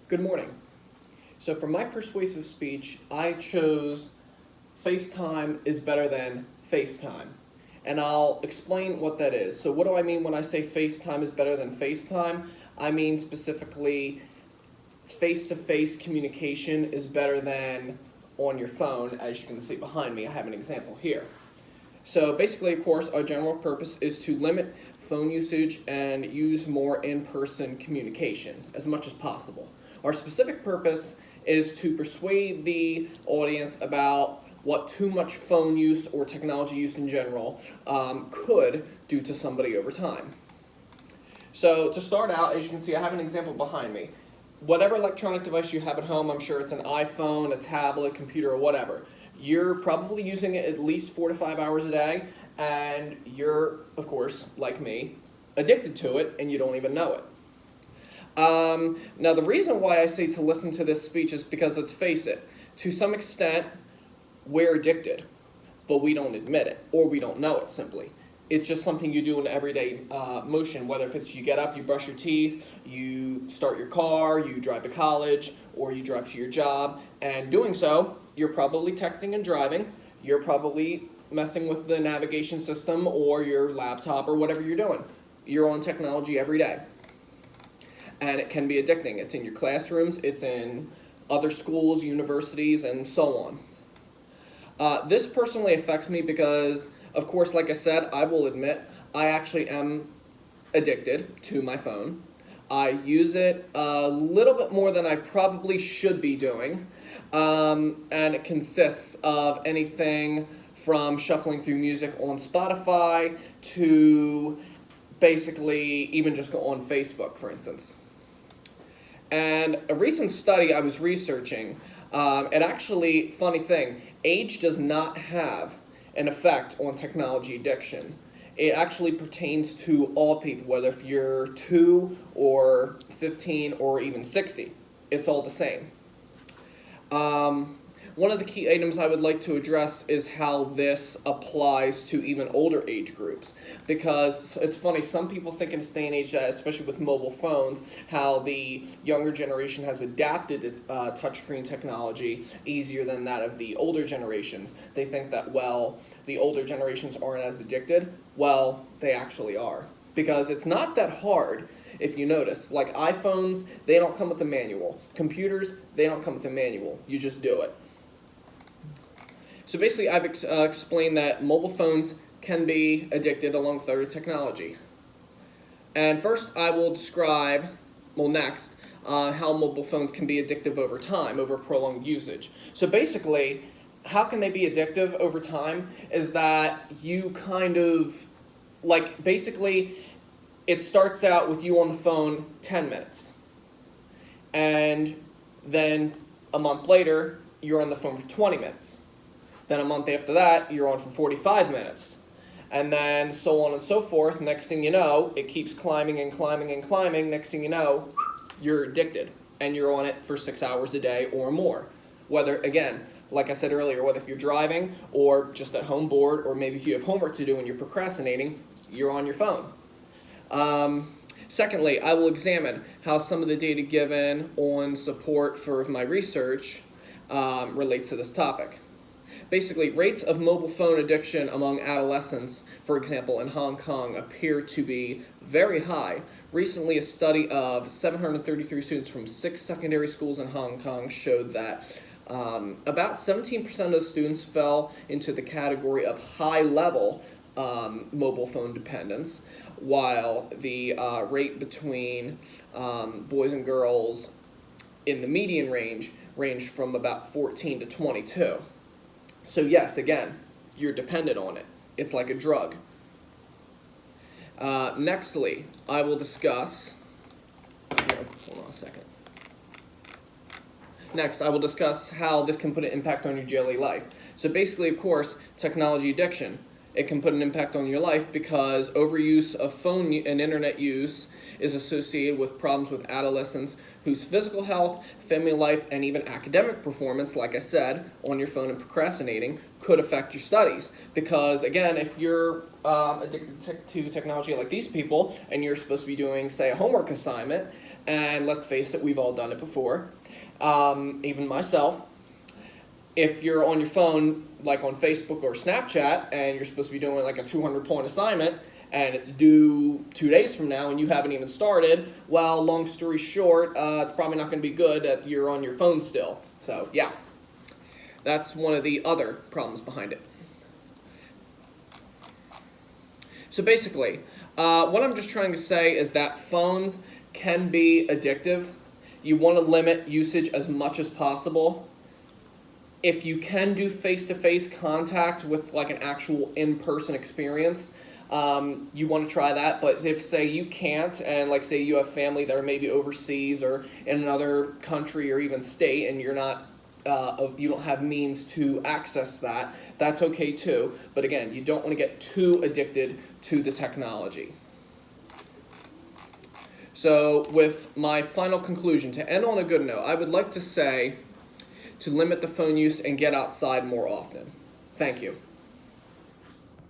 Good morning. So for my persuasive speech, I chose FaceTime is better than FaceTime. And I'll explain what that is. So what do I mean when I say FaceTime is better than FaceTime? I mean specifically face-to-face communication is better than on your phone. As you can see behind me, I have an example here. So basically, of course, our general purpose is to limit phone usage and use more in-person communication as much as possible. Our specific purpose is to persuade the audience about what too much phone use or technology use in general could do to somebody over time. So to start out, as you can see, I have an example behind me. Whatever electronic device you have at home, I'm sure it's an iPhone, a tablet, computer, or whatever, you're probably using it at least 4 to 5 hours a day, and you're, of course, like me, addicted to it, and you don't even know it. Now, the reason why I say to listen to this speech is because, let's face it, to some extent, we're addicted, but we don't admit it, or we don't know it, simply. It's just something you do in everyday motion, whether if it's you get up, you brush your teeth, you start your car, you drive to college, or you drive to your job, and doing so, you're probably texting and driving, you're probably messing with the navigation system or your laptop or whatever you're doing. You're on technology every day. And it can be addicting. It's in your classrooms, it's in other schools, universities, and so on. This personally affects me because, of course, like I said, I will admit, I actually am addicted to my phone. I use it a little bit more than I probably should be doing. And it consists of anything from shuffling through music on Spotify to basically even just go on Facebook, for instance. And a recent study I was researching, and actually, funny thing, age does not have an effect on technology addiction. It actually pertains to all people, whether if you're 2 or 15 or even 60. It's all the same. One of the key items I would like to address is how this applies to even older age groups. Because it's funny, some people think in this day and age, especially with mobile phones, how the younger generation has adapted its touchscreen technology easier than that of the older generations. They think that, well, the older generations aren't as addicted. Well, they actually are. Because it's not that hard. If you notice, like iPhones, they don't come with a manual. Computers, they don't come with a manual. You just do it. So basically, I've explained that mobile phones can be addicted along with other technology. And first, I will describe, next, how mobile phones can be addictive over time, over prolonged usage. So basically, how can they be addictive over time is that you kind of, basically, it starts out with you on the phone 10 minutes. And then a month later, you're on the phone for 20 minutes. Then a month after that, you're on for 45 minutes. And then so on and so forth. Next thing you know, it keeps climbing and climbing and climbing. Next thing you know, you're addicted. And you're on it for 6 hours a day or more. Whether, again, like I said earlier, whether if you're driving or just at home bored, or maybe if you have homework to do and you're procrastinating, you're on your phone. Secondly, I will examine how some of the data given on support for my research relates to this topic. Basically, rates of mobile phone addiction among adolescents, for example, in Hong Kong, appear to be very high. Recently, a study of 733 students from 6 secondary schools in Hong Kong showed that about 17% of the students fell into the category of high-level mobile phone dependence, while the rate between boys and girls in the median range ranged from about 14 to 22. So yes, again, you're dependent on it. It's like a drug. Nextly, I will discuss... hold on a second. Next, I will discuss how this can put an impact on your daily life. So basically, of course, technology addiction. It can put an impact on your life because overuse of phone and internet use is associated with problems with adolescents whose physical health, family life, and even academic performance, like I said, on your phone and procrastinating, could affect your studies. Because, again, if you're addicted to technology like these people, and you're supposed to be doing, say, a homework assignment, and let's face it, we've all done it before, even myself. If you're on your phone, like on Facebook or Snapchat, and you're supposed to be doing like a 200-point assignment, and it's due 2 days from now, and you haven't even started, well, long story short, it's probably not going to be good that you're on your phone still. So, yeah, that's one of the other problems behind it. So basically, what I'm just trying to say is that phones can be addictive. You want to limit usage as much as possible. If you can do face-to-face contact with like an actual in-person experience, you want to try that. But if, say, you can't, and like say you have family that are maybe overseas or in another country or even state, and you're not, you don't have means to access that, that's okay too. But again, you don't want to get too addicted to the technology. So with my final conclusion, to end on a good note, I would like to say to limit the phone use and get outside more often. Thank you.